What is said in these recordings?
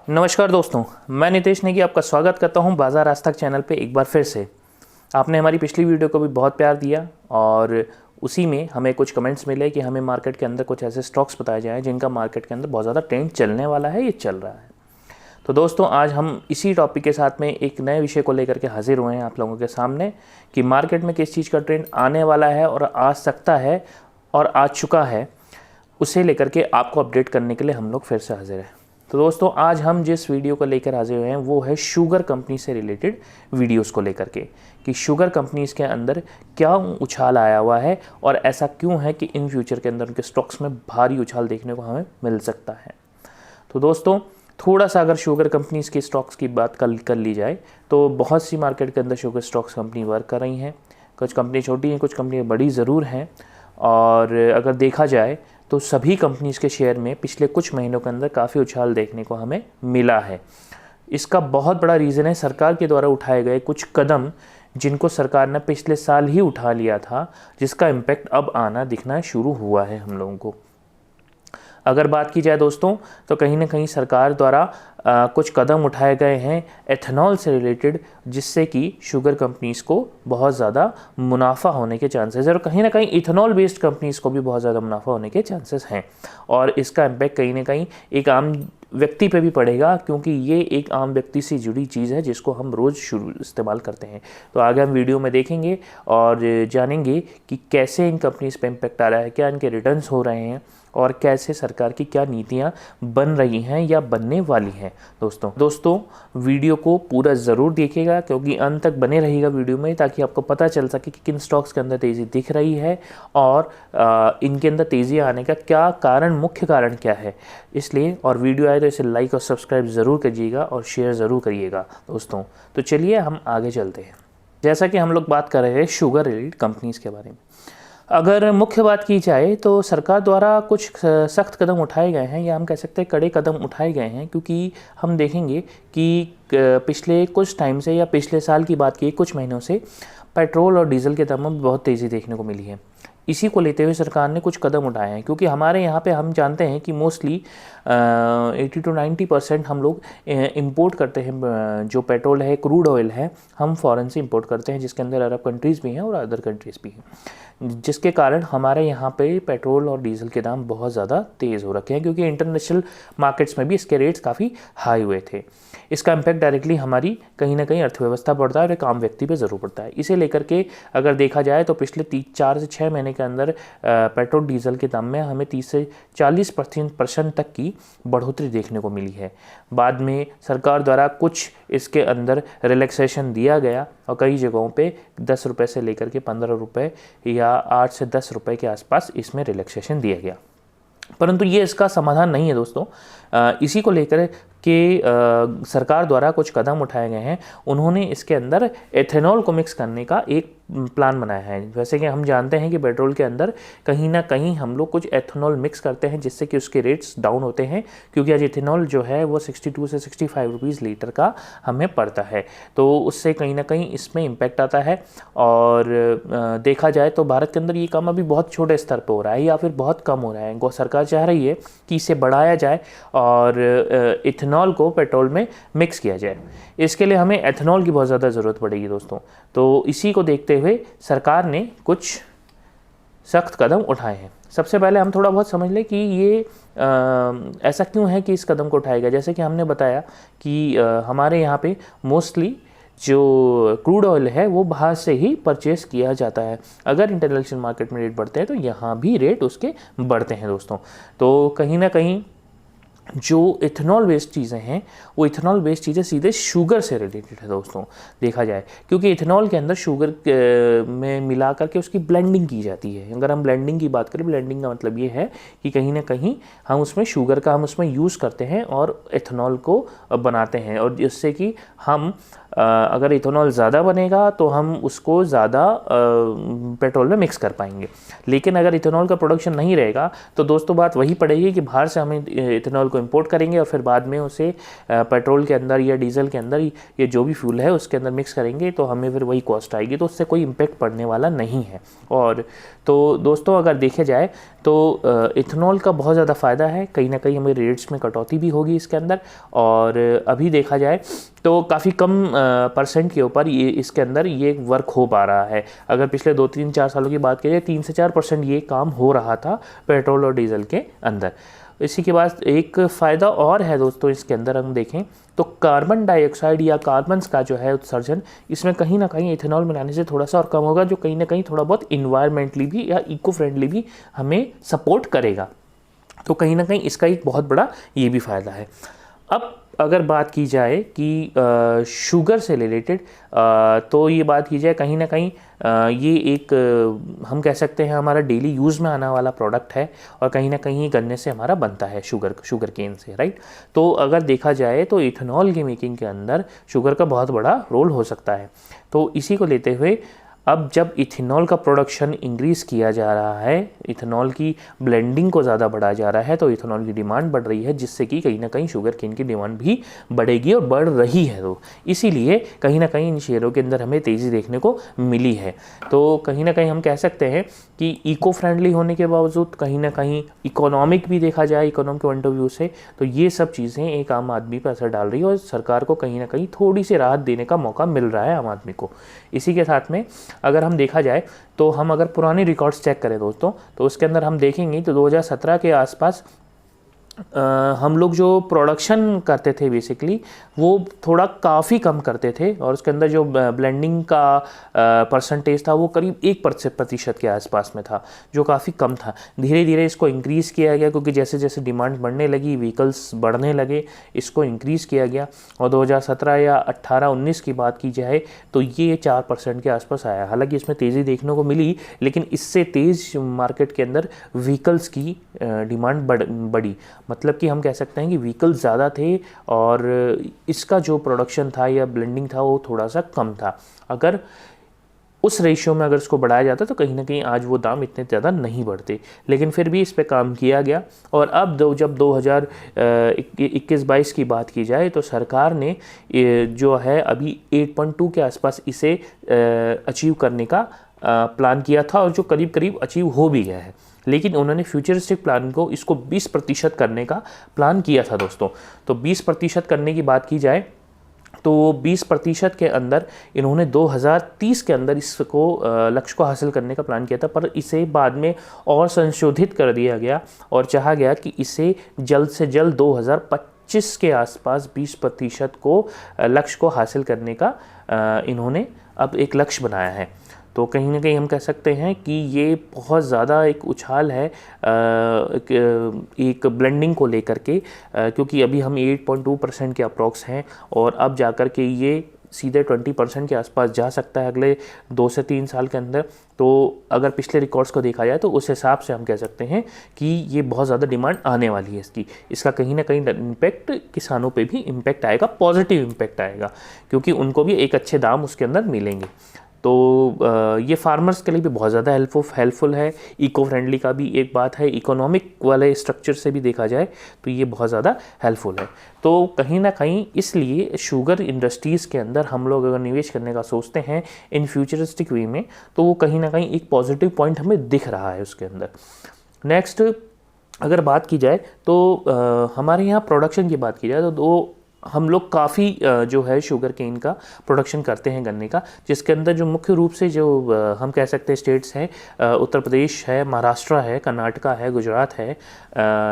नमस्कार दोस्तों, मैं नितेश नेगी आपका स्वागत करता हूं बाजार आज तक चैनल पे एक बार फिर से। आपने हमारी पिछली वीडियो को भी बहुत प्यार दिया और उसी में हमें कुछ कमेंट्स मिले कि हमें मार्केट के अंदर कुछ ऐसे स्टॉक्स बताए जाएं जिनका मार्केट के अंदर बहुत ज़्यादा ट्रेंड चलने वाला है, ये चल रहा है। तो दोस्तों, आज हम इसी टॉपिक के साथ में एक नए विषय को लेकर के हाजिर हुए हैं आप लोगों के सामने कि मार्केट में किस चीज़ का ट्रेंड आने वाला है और आ सकता है और आ चुका है, उसे लेकर के आपको अपडेट करने के लिए हम लोग फिर से हाजिर हैं। तो दोस्तों, आज हम जिस वीडियो को लेकर हाजिर हुए हैं वो है शुगर कंपनी से रिलेटेड वीडियोस को लेकर के कि शुगर कंपनीज़ के अंदर क्या उछाल आया हुआ है और ऐसा क्यों है कि इन फ्यूचर के अंदर उनके स्टॉक्स में भारी उछाल देखने को हमें मिल सकता है। तो दोस्तों, थोड़ा सा अगर शुगर कंपनीज़ के स्टॉक्स की बात कर ली जाए तो बहुत सी मार्केट के अंदर शुगर स्टॉक्स कंपनी वर्क कर रही हैं। कुछ कंपनी छोटी हैं, कुछ कंपनी बड़ी ज़रूर हैं। और अगर देखा जाए तो सभी कंपनीज़ के शेयर में पिछले कुछ महीनों के अंदर काफ़ी उछाल देखने को हमें मिला है। इसका बहुत बड़ा रीज़न है सरकार के द्वारा उठाए गए कुछ कदम, जिनको सरकार ने पिछले साल ही उठा लिया था, जिसका इम्पैक्ट अब आना दिखना शुरू हुआ है हम लोगों को। अगर बात की जाए दोस्तों, तो कहीं ना कहीं सरकार द्वारा कुछ कदम उठाए गए हैं एथेनॉल से रिलेटेड, जिससे कि शुगर कंपनीज़ को बहुत ज़्यादा मुनाफा होने के चांसेस है और कहीं ना कहीं इथेनॉल बेस्ड कंपनीज़ को भी बहुत ज़्यादा मुनाफा होने के चांसेस हैं। और इसका इम्पैक्ट कहीं ना कहीं एक आम व्यक्ति पे भी पड़ेगा, क्योंकि ये एक आम व्यक्ति से जुड़ी चीज़ है जिसको हम रोज़ शुरू इस्तेमाल करते हैं। तो आगे हम वीडियो में देखेंगे और जानेंगे कि कैसे इन कंपनीज़ पे इम्पैक्ट आ रहा है, क्या इनके रिटर्न्स हो रहे हैं और कैसे सरकार की क्या नीतियां बन रही हैं या बनने वाली हैं। दोस्तों वीडियो को पूरा ज़रूर देखिएगा, क्योंकि अंत तक बने रहिएगा वीडियो में, ताकि आपको पता चल सके कि किन स्टॉक्स के अंदर तेज़ी दिख रही है और इनके अंदर तेज़ी आने का क्या कारण, मुख्य कारण क्या है। इसलिए और वीडियो आए तो इसे लाइक और सब्सक्राइब ज़रूर करिएगा और शेयर ज़रूर करिएगा दोस्तों। तो चलिए हम आगे चलते हैं। जैसा कि हम लोग बात कर रहे हैं शुगर रिलेटेड कंपनीज़ के बारे में, अगर मुख्य बात की जाए तो सरकार द्वारा कुछ सख्त कदम उठाए गए हैं, या हम कह सकते हैं कड़े कदम उठाए गए हैं, क्योंकि हम देखेंगे कि पिछले कुछ टाइम से या पिछले साल की बात की कुछ महीनों से पेट्रोल और डीजल के दामों में बहुत तेज़ी देखने को मिली है। इसी को लेते हुए सरकार ने कुछ कदम उठाए हैं, क्योंकि हमारे यहाँ पे हम जानते हैं कि मोस्टली 80 to 90% हम लोग इंपोर्ट करते हैं। जो पेट्रोल है, क्रूड ऑयल है, हम फॉरेन से इंपोर्ट करते हैं, जिसके अंदर अरब कंट्रीज़ भी हैं और अदर कंट्रीज़ भी हैं, जिसके कारण हमारे यहाँ पे पेट्रोल और डीजल के दाम बहुत ज़्यादा तेज़ हो रखे हैं, क्योंकि इंटरनेशनल मार्केट्स में भी इसके रेट्स काफ़ी हाई हुए थे। इसका इम्पैक्ट डायरेक्टली हमारी कहीं ना कहीं अर्थव्यवस्था पड़ता है और एक आम व्यक्ति पे ज़रूर पड़ता है। इसे लेकर के अगर देखा जाए तो पिछले 4 से 6 महीने के अंदर पेट्रोल डीजल के दाम में हमें 30 से 40% तक की बढ़ोतरी देखने को मिली है। बाद में सरकार द्वारा कुछ इसके अंदर रिलैक्सेशन दिया गया और कई जगहों पे 10 रुपये से लेकर के 15 रुपये या 8 से 10 रुपये के आसपास इसमें रिलैक्सेशन दिया गया। परंतु ये इसका समाधान नहीं है दोस्तों। इसी को लेकर कि सरकार द्वारा कुछ कदम उठाए गए हैं। उन्होंने इसके अंदर एथेनॉल को मिक्स करने का एक प्लान बनाया है। वैसे कि हम जानते हैं कि पेट्रोल के अंदर कहीं ना कहीं हम लोग कुछ एथेनॉल मिक्स करते हैं, जिससे कि उसके रेट्स डाउन होते हैं, क्योंकि आज एथेनॉल जो है वो 62 से 65 रुपीज़ लीटर का हमें पड़ता है। तो उससे कहीं ना कहीं इसमें इम्पैक्ट आता है। और देखा जाए तो भारत के अंदर ये काम अभी बहुत छोटे स्तर पर हो रहा है या फिर बहुत कम हो रहा है। सरकार चाह रही है कि इसे बढ़ाया जाए और इथेनॉल को पेट्रोल में मिक्स किया जाए। इसके लिए हमें एथेनॉल की बहुत ज़्यादा ज़रूरत पड़ेगी दोस्तों। तो इसी को देखते हुए सरकार ने कुछ सख्त कदम उठाए हैं। सबसे पहले हम थोड़ा बहुत समझ लें कि ये ऐसा क्यों है कि इस कदम को उठाया गया। जैसे कि हमने बताया कि हमारे यहाँ पे मोस्टली जो क्रूड ऑयल है वो बाहर से ही परचेस किया जाता है। अगर इंटरनेशनल मार्केट में रेट बढ़ते हैं तो यहाँ भी रेट उसके बढ़ते हैं दोस्तों। तो कहीं ना कहीं जो इथेनॉल बेस्ड चीज़ें हैं वो इथेनॉल बेस्ड चीज़ें सीधे शुगर से रिलेटेड है दोस्तों, देखा जाए, क्योंकि इथेनॉल के अंदर शुगर में मिला करके उसकी ब्लेंडिंग की जाती है। अगर हम ब्लेंडिंग की बात करें, ब्लेंडिंग का मतलब ये है कि कहीं ना कहीं हम उसमें शुगर का हम उसमें यूज़ करते हैं और इथेनॉल को बनाते हैं, और जिससे कि हम अगर इथेनॉल ज़्यादा बनेगा तो हम उसको ज़्यादा पेट्रोल में मिक्स कर पाएंगे। लेकिन अगर इथेनॉल का प्रोडक्शन नहीं रहेगा तो दोस्तों बात वही पड़ेगी कि बाहर से हम इथेनॉल को इंपोर्ट करेंगे और फिर बाद में उसे पेट्रोल के अंदर या डीजल के अंदर या जो भी फ्यूल है उसके अंदर मिक्स करेंगे, तो हमें फिर वही कॉस्ट आएगी, तो उससे कोई इम्पेक्ट पड़ने वाला नहीं है। और तो दोस्तों अगर देखे जाए तो इथेनॉल का बहुत ज़्यादा फ़ायदा है, कहीं ना कहीं हमें रेट्स में कटौती भी होगी इसके अंदर। और अभी देखा जाए तो काफ़ी कम परसेंट के ऊपर ये इसके अंदर ये वर्क हो पा रहा है। अगर पिछले 2-3-4 सालों की बात करें 3 से 4% ये काम हो रहा था पेट्रोल और डीजल के अंदर। इसी के बाद एक फ़ायदा और है दोस्तों इसके अंदर हम देखें तो कार्बन डाइऑक्साइड या कार्बन्स का जो है उत्सर्जन इसमें कहीं ना कहीं इथेनॉल मिलाने से थोड़ा सा और कम होगा, जो कहीं ना कहीं थोड़ा बहुत इन्वायरमेंटली भी या इको फ्रेंडली भी हमें सपोर्ट करेगा। तो कहीं ना कहीं इसका एक बहुत बड़ा ये भी फ़ायदा है। अब अगर बात की जाए कि शुगर से रिलेटेड, तो ये बात की जाए कहीं ना कहीं ये एक हम कह सकते हैं हमारा डेली यूज़ में आने वाला प्रोडक्ट है और कहीं ना कहीं गन्ने से हमारा बनता है, शुगर केन से, राइट। तो अगर देखा जाए तो इथेनॉल की मेकिंग के अंदर शुगर का बहुत बड़ा रोल हो सकता है। तो इसी को लेते हुए अब जब इथेनॉल का प्रोडक्शन इंक्रीज़ किया जा रहा है, इथेनॉल की ब्लेंडिंग को ज़्यादा बढ़ाया जा रहा है, तो इथेनॉल की डिमांड बढ़ रही है, जिससे कि कहीं ना कहीं शुगर केन की डिमांड भी बढ़ेगी और बढ़ रही है। तो इसीलिए कहीं ना कहीं इन शेयरों के अंदर हमें तेज़ी देखने को मिली है। तो कहीं ना कहीं हम कह सकते हैं कि इको फ्रेंडली होने के बावजूद कहीं ना कहीं इकोनॉमिक भी देखा जाए, इकोनॉमिक पॉइंट ऑफ व्यू से, तो ये सब चीज़ें एक आम आदमी पर असर डाल रही है और सरकार को कहीं ना कहीं थोड़ी सी राहत देने का मौका मिल रहा है आम आदमी को। इसी के साथ में अगर हम देखा जाए तो हम अगर पुराने रिकॉर्ड्स चेक करें दोस्तों, तो उसके अंदर हम देखेंगे तो 2017 के आसपास हम लोग जो प्रोडक्शन करते थे बेसिकली वो थोड़ा काफ़ी कम करते थे और उसके अंदर जो ब्लेंडिंग का परसेंटेज था वो करीब 1% के आसपास में था, जो काफ़ी कम था। धीरे धीरे इसको इंक्रीज़ किया गया क्योंकि जैसे जैसे डिमांड बढ़ने लगी, व्हीकल्स बढ़ने लगे, इसको इंक्रीज़ किया गया और 2017 या 18-19 की बात की जाए तो ये 4% के आसपास आया। हालांकि इसमें तेज़ी देखने को मिली, लेकिन इससे तेज़ मार्केट के अंदर व्हीकल्स की डिमांड बढ़ी। मतलब कि हम कह सकते हैं कि व्हीकल ज़्यादा थे और इसका जो प्रोडक्शन था या ब्लेंडिंग था वो थोड़ा सा कम था। अगर उस रेशियो में अगर इसको बढ़ाया जाता तो कहीं ना कहीं आज वो दाम इतने ज़्यादा नहीं बढ़ते, लेकिन फिर भी इस पे काम किया गया। और अब जब 2021-22 की बात की जाए तो सरकार ने जो है अभी 8.2 के आसपास इसे अचीव करने का प्लान किया था और जो करीब करीब अचीव हो भी गया है। लेकिन उन्होंने फ्यूचरिस्टिक प्लान को इसको 20% करने का प्लान किया था दोस्तों। तो 20% करने की बात की जाए तो 20% के अंदर इन्होंने 2030 के अंदर इसको लक्ष्य को हासिल करने का प्लान किया था, पर इसे बाद में और संशोधित कर दिया गया और चाहा गया कि इसे जल्द से जल्द 2025 के आसपास 20% को लक्ष्य को हासिल करने का इन्होंने अब एक लक्ष्य बनाया है। तो कहीं ना कहीं हम कह सकते हैं कि ये बहुत ज़्यादा एक उछाल है एक ब्लेंडिंग को लेकर के, क्योंकि अभी हम 8.2% के अप्रॉक्स हैं और अब जाकर के ये सीधे 20% के आसपास जा सकता है अगले 2 से 3 साल के अंदर। तो अगर पिछले रिकॉर्ड्स को देखा जाए तो उस हिसाब से हम कह सकते हैं कि ये बहुत ज़्यादा डिमांड आने वाली है इसका कहीं ना कहीं इम्पैक्ट किसानों पे भी इम्पैक्ट आएगा, पॉजिटिव इम्पैक्ट आएगा, क्योंकि उनको भी एक अच्छे दाम उसके अंदर मिलेंगे। तो ये फार्मर्स के लिए भी बहुत ज़्यादा हेल्पफुल है। इको फ्रेंडली का भी एक बात है, इकोनॉमिक वाले स्ट्रक्चर से भी देखा जाए तो ये बहुत ज़्यादा हेल्पफुल है। तो कहीं ना कहीं इसलिए शुगर इंडस्ट्रीज़ के अंदर हम लोग अगर निवेश करने का सोचते हैं इन फ्यूचरिस्टिक वे में, तो वो कहीं ना कहीं एक पॉजिटिव पॉइंट हमें दिख रहा है उसके अंदर। नेक्स्ट अगर बात की जाए तो हमारे यहाँ प्रोडक्शन की बात की जाए तो हम लोग काफ़ी जो है शुगर केन का प्रोडक्शन करते हैं गन्ने का, जिसके अंदर जो मुख्य रूप से जो हम कह सकते हैं स्टेट्स हैं, उत्तर प्रदेश है, महाराष्ट्र है, कर्नाटका है, गुजरात है,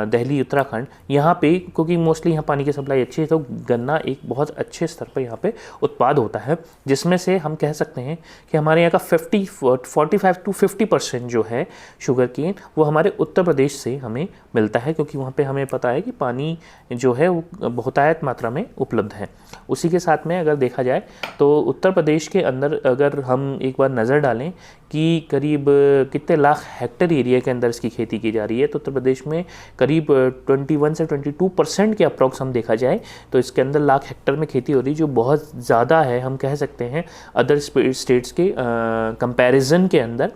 दिल्ली, उत्तराखंड। यहाँ पे क्योंकि मोस्टली यहाँ पानी की सप्लाई अच्छी है तो गन्ना एक बहुत अच्छे स्तर पर यहाँ पे उत्पाद होता है, जिसमें से हम कह सकते हैं कि हमारे यहाँ का 45 to 50% जो है शुगर केन वो हमारे उत्तर प्रदेश से हमें मिलता है, क्योंकि वहाँ पर हमें पता है कि पानी जो है वो बहुतायत मात्रा में में उपलब्ध हैं। उसी के साथ में अगर देखा जाए तो उत्तर प्रदेश के अंदर अगर हम एक बार नज़र डालें कि करीब कितने लाख हेक्टेयर एरिया के अंदर इसकी खेती की जा रही है, तो उत्तर प्रदेश में करीब 21 से 22% के अप्रॉक्स हम देखा जाए तो इसके अंदर लाख हेक्टेयर में खेती हो रही है, जो बहुत ज़्यादा है हम कह सकते हैं अदर स्टेट्स के कंपैरिजन के अंदर।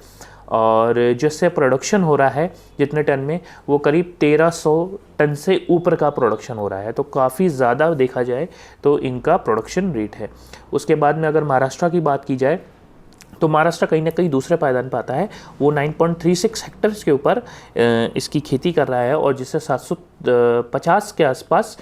और जिससे प्रोडक्शन हो रहा है जितने टन में, वो करीब 1300 टन से ऊपर का प्रोडक्शन हो रहा है, तो काफ़ी ज़्यादा देखा जाए तो इनका प्रोडक्शन रेट है। उसके बाद में अगर महाराष्ट्र की बात की जाए तो महाराष्ट्र कहीं ना कहीं दूसरे पायदान पर आता है, वो 9.36 हेक्टेयर्स के ऊपर इसकी खेती कर रहा है, और जिससे 750 के आसपास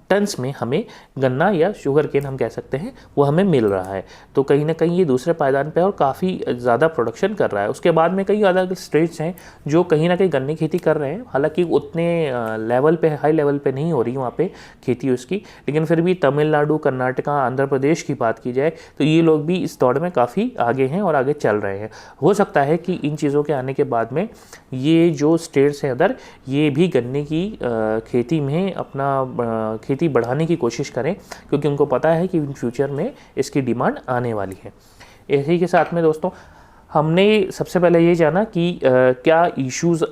टन्स में हमें गन्ना या शुगर केन हम कह सकते हैं वो हमें मिल रहा है। तो कहीं ना कहीं ये दूसरे पायदान पे और काफ़ी ज़्यादा प्रोडक्शन कर रहा है। उसके बाद में कई अलग स्टेट्स हैं जो कहीं ना कहीं गन्ने की खेती कर रहे हैं, हालांकि उतने लेवल पे, हाई लेवल पे नहीं हो रही वहाँ पे खेती उसकी, लेकिन फिर भी तमिलनाडु, कर्नाटका, आंध्र प्रदेश की बात की जाए तो ये लोग भी इस दौड़ में काफ़ी आगे हैं और आगे चल रहे हैं। हो सकता है कि इन चीज़ों के आने के बाद में ये जो स्टेट्स हैं अदर, ये भी गन्ने की खेती में अपना खेती बढ़ाने की कोशिश करें, क्योंकि उनको पता है कि इन फ्यूचर में इसकी डिमांड आने वाली है। इसी के साथ में दोस्तों हमने सबसे पहले ये जाना कि क्या इश्यूज़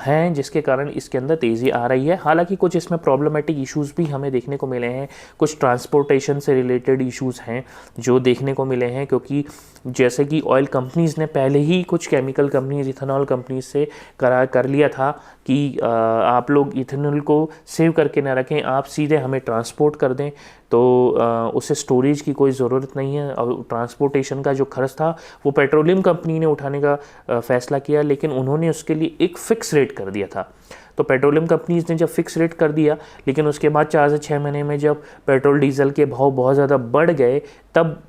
हैं जिसके कारण इसके अंदर तेज़ी आ रही है। हालांकि कुछ इसमें प्रॉब्लमेटिक इश्यूज़ भी हमें देखने को मिले हैं, कुछ ट्रांसपोर्टेशन से रिलेटेड इश्यूज़ हैं जो देखने को मिले हैं, क्योंकि जैसे कि ऑयल कंपनीज़ ने पहले ही कुछ केमिकल कंपनीज, इथेनॉल कंपनीज से करार कर लिया था कि आप लोग इथेनॉल को सेव करके ना रखें, आप सीधे हमें ट्रांसपोर्ट कर दें, तो उसे स्टोरेज की कोई ज़रूरत नहीं है। और ट्रांसपोर्टेशन का जो खर्च था वो पेट्रोलियम कंपनी ने उठाने का फ़ैसला किया, लेकिन उन्होंने उसके लिए एक फ़िक्स रेट कर दिया था। तो पेट्रोलियम कंपनीज़ ने जब फिक्स रेट कर दिया, लेकिन उसके बाद 4 से 6 महीने में जब पेट्रोल डीजल के भाव बहुत ज़्यादा बढ़ गए, तब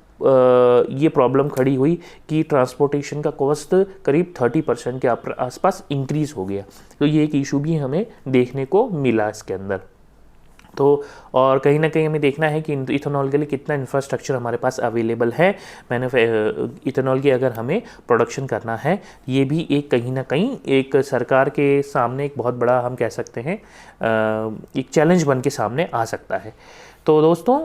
ये प्रॉब्लम खड़ी हुई कि ट्रांसपोर्टेशन का कॉस्ट करीब 30% के आसपास इंक्रीज़ हो गया। तो ये एक इशू भी हमें देखने को मिला इसके अंदर। तो और कहीं ना कहीं हमें देखना है कि इथेनॉल के लिए कितना इंफ्रास्ट्रक्चर हमारे पास अवेलेबल है। इथेनॉल की अगर हमें प्रोडक्शन करना है, ये भी एक कहीं ना कहीं एक सरकार के सामने एक बहुत बड़ा हम कह सकते हैं एक चैलेंज बन के सामने आ सकता है। तो दोस्तों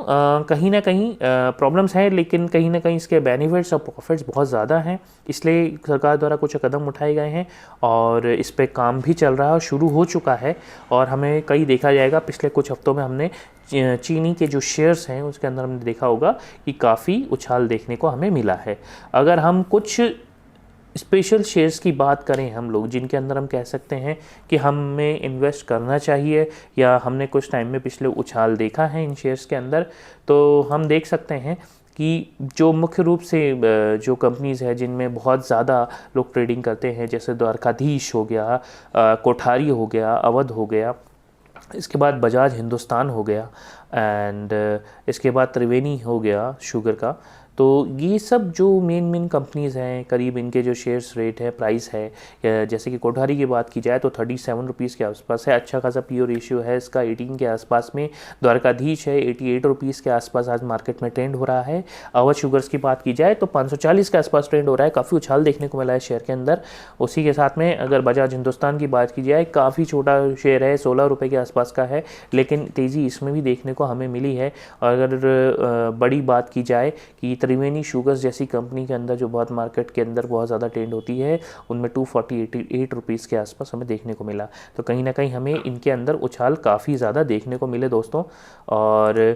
कहीं ना कहीं प्रॉब्लम्स हैं, लेकिन कहीं ना कहीं इसके बेनिफिट्स और प्रॉफिट्स बहुत ज़्यादा हैं, इसलिए सरकार द्वारा कुछ कदम उठाए गए हैं और इस पे काम भी चल रहा है और शुरू हो चुका है। और हमें कई देखा जाएगा, पिछले कुछ हफ्तों में हमने चीनी के जो शेयर्स हैं उसके अंदर हमने देखा होगा कि काफ़ी उछाल देखने को हमें मिला है। अगर हम कुछ स्पेशल शेयर्स की बात करें हम लोग, जिनके अंदर हम कह सकते हैं कि हमें इन्वेस्ट करना चाहिए या हमने कुछ टाइम में पिछले उछाल देखा है इन शेयर्स के अंदर, तो हम देख सकते हैं कि जो मुख्य रूप से जो कंपनीज़ है जिनमें बहुत ज़्यादा लोग ट्रेडिंग करते हैं, जैसे द्वारकाधीश हो गया, कोठारी हो गया, अवध हो गया, इसके बाद बजाज हिंदुस्तान हो गया, एंड इसके बाद त्रिवेणी हो गया शुगर का। तो ये सब जो मेन कंपनीज़ हैं, करीब इनके जो शेयर्स रेट है, प्राइस है, जैसे कि कोठारी की बात की जाए तो 37 रुपीज़ के आसपास है, अच्छा खासा पीओ रेशियो है इसका 18 के आसपास में। द्वारकाधीश है 88 रुपीज़ के आसपास आज मार्केट में ट्रेंड हो रहा है। अवध शुगर्स की बात की जाए तो 540 के आसपास ट्रेंड हो रहा है, काफ़ी उछाल देखने को मिला है शेयर के अंदर। उसी के साथ में अगर बजाज हिंदुस्तान की बात की जाए, काफ़ी छोटा शेयर है, 16 रुपये के आसपास का है, लेकिन तेज़ी इसमें भी देखने को हमें मिली है। और अगर बड़ी बात की जाए कि त्रिवेणी शुगर्स जैसी कंपनी के अंदर जो बहुत मार्केट के अंदर बहुत ज़्यादा ट्रेंड होती है, उनमें 248 रुपीज़ के आसपास हमें देखने को मिला। तो कहीं ना कहीं हमें इनके अंदर उछाल काफ़ी ज़्यादा देखने को मिले दोस्तों। और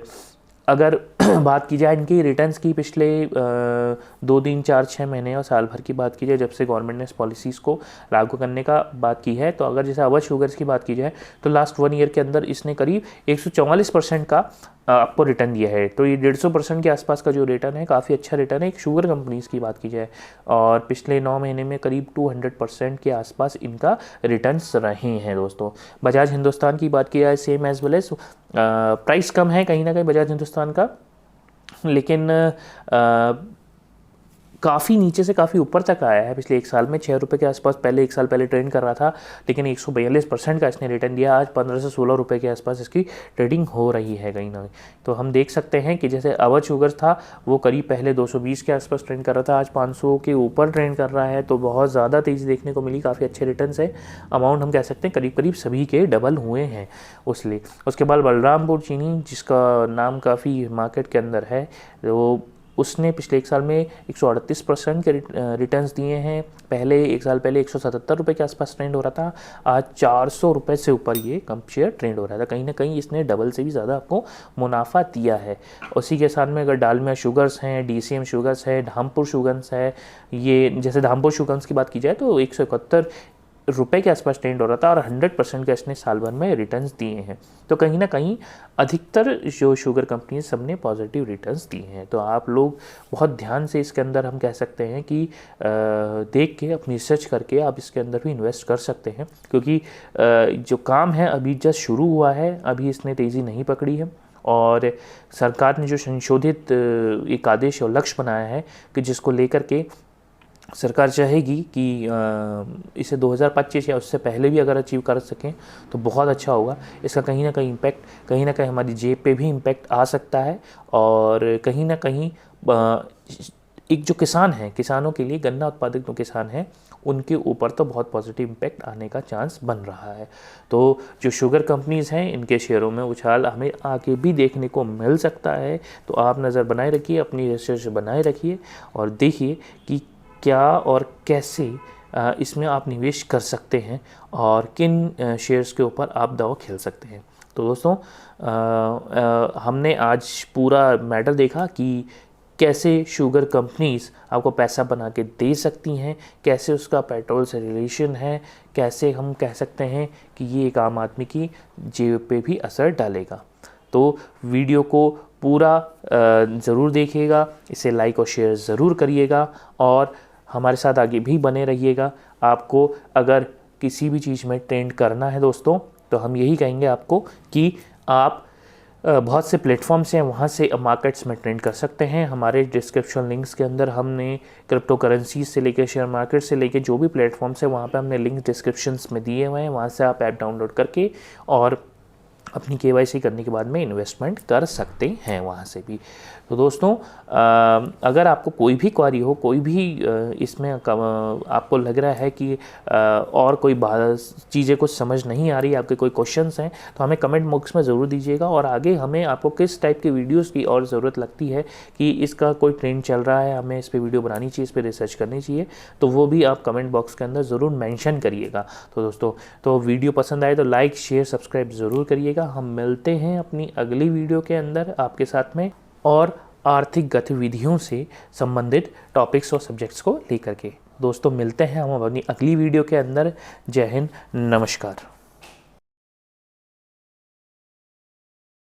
अगर बात की जाए इनकी रिटर्न्स की पिछले 2 दिन 4 6 महीने और साल भर की बात की जाए, जब से गवर्नमेंट ने इस पॉलिसीज़ को लागू करने का बात की है, तो अगर जैसे अवध शुगर्स की बात की जाए तो लास्ट 1 ईयर के अंदर इसने करीब 144% का आपको रिटर्न दिया है। तो ये 150% के आसपास का जो रिटर्न है, काफ़ी अच्छा रिटर्न है एक शुगर कंपनीज़ की बात की जाए। और पिछले 9 महीने में करीब 200% के आसपास इनका रिटर्न्स रहे हैं दोस्तों। बजाज हिंदुस्तान की बात की जाए, same as well as price कम है कहीं ना कहीं बजाज हिंदुस्तान का, लेकिन काफ़ी नीचे से काफ़ी ऊपर तक आया है पिछले एक साल में। 6 रुपये के आसपास पहले एक साल पहले ट्रेंड कर रहा था, लेकिन 142% का इसने रिटर्न दिया। आज 15 से 16 रुपये के आसपास इसकी ट्रेडिंग हो रही है कहीं ना कहीं। तो हम देख सकते हैं कि जैसे अवध शुगर्स था वो करीब पहले 220 के आसपास ट्रेंड कर रहा था, आज 500 के ऊपर ट्रेंड कर रहा है। तो बहुत ज़्यादा तेज़ी देखने को मिली, काफ़ी अच्छे रिटर्न है। अमाउंट हम कह सकते हैं करीब करीब सभी के डबल हुए हैं उसलिए। उसके बाद बलरामपुर चीनी, जिसका नाम काफ़ी मार्केट के अंदर है, तो उसने पिछले एक साल में 138% के रिटर्न्स दिए हैं। पहले एक साल पहले 177 रुपये के आसपास ट्रेंड हो रहा था, आज 400 रुपये से ऊपर ये कम शेयर ट्रेंड हो रहा था। कहीं ना कहीं इसने डबल से भी ज़्यादा आपको मुनाफा दिया है। उसी के साथ में अगर डालमिया शुगर्स हैं, DCM शुगर्स है, धामपुर शुगर्स है, ये जैसे धामपुर शुगर्स की बात की जाए तो 171 रुपये के आसपास ट्रेंड हो रहा था और 100% का इसने साल भर में रिटर्न्स दिए हैं। तो कहीं ना कहीं अधिकतर जो शुगर कंपनी सबने पॉजिटिव रिटर्न्स दिए हैं। तो आप लोग बहुत ध्यान से इसके अंदर हम कह सकते हैं कि देख के अपनी रिसर्च करके आप इसके अंदर भी इन्वेस्ट कर सकते हैं, क्योंकि जो काम है अभी जस्ट शुरू हुआ है, अभी इसने तेज़ी नहीं पकड़ी है। और सरकार ने जो संशोधित एक आदेश और लक्ष्य बनाया है कि जिसको लेकर के सरकार चाहेगी कि इसे 2025 या उससे पहले भी अगर अचीव कर सकें तो बहुत अच्छा होगा। इसका कहीं ना कहीं इम्पैक्ट, कहीं ना कहीं हमारी जेब पे भी इम्पैक्ट आ सकता है, और कहीं ना कहीं एक जो किसान हैं, किसानों के लिए, गन्ना उत्पादक जो किसान हैं, उनके ऊपर तो बहुत पॉजिटिव इम्पैक्ट आने का चांस बन रहा है। तो जो शुगर कंपनीज़ हैं इनके शेयरों में उछाल हमें आगे भी देखने को मिल सकता है। तो आप नज़र बनाए रखिए, अपनी रिसर्च बनाए रखिए और देखिए कि क्या और कैसे इसमें आप निवेश कर सकते हैं और किन शेयर्स के ऊपर आप दाव खेल सकते हैं। तो दोस्तों हमने आज पूरा मैटर देखा कि कैसे शुगर कंपनीज़ आपको पैसा बना के दे सकती हैं, कैसे उसका पेट्रोल से रिलेशन है, कैसे हम कह सकते हैं कि ये एक आम आदमी की जेब पे भी असर डालेगा। तो वीडियो को पूरा ज़रूर देखिएगा, इसे लाइक और शेयर ज़रूर करिएगा और हमारे साथ आगे भी बने रहिएगा। आपको अगर किसी भी चीज़ में ट्रेंड करना है दोस्तों, तो हम यही कहेंगे आपको कि आप बहुत से प्लेटफॉर्म्स हैं, वहाँ से मार्केट्स में ट्रेंड कर सकते हैं। हमारे डिस्क्रिप्शन लिंक्स के अंदर हमने क्रिप्टो करेंसीज से लेकर शेयर मार्केट से लेकर जो भी प्लेटफॉर्म्स हैं वहाँ पे हमने लिंक डिस्क्रिप्शंस में दिए हुए हैं। वहाँ से आप ऐप डाउनलोड करके और अपनी KYC करने के बाद में इन्वेस्टमेंट कर सकते हैं वहाँ से भी। तो दोस्तों अगर आपको कोई भी क्वारी हो, कोई भी इसमें आपको लग रहा है कि और कोई चीज़ें कुछ समझ नहीं आ रही, आपके कोई क्वेश्चंस हैं, तो हमें कमेंट बॉक्स में ज़रूर दीजिएगा। और आगे हमें आपको किस टाइप की वीडियोस की और ज़रूरत लगती है कि इसका कोई ट्रेंड चल रहा है, हमें इस पर वीडियो बनानी चाहिए, इस पर रिसर्च करनी चाहिए, तो वो भी आप कमेंट बॉक्स के अंदर ज़रूर मेंशन करिएगा। तो दोस्तों तो वीडियो पसंद आए तो लाइक शेयर सब्सक्राइब ज़रूर करिएगा। हम मिलते हैं अपनी अगली वीडियो के अंदर आपके साथ में और आर्थिक गतिविधियों से संबंधित टॉपिक्स और सब्जेक्ट्स को लेकर के। दोस्तों मिलते हैं हम अपनी अगली वीडियो के अंदर। जय हिंद, नमस्कार।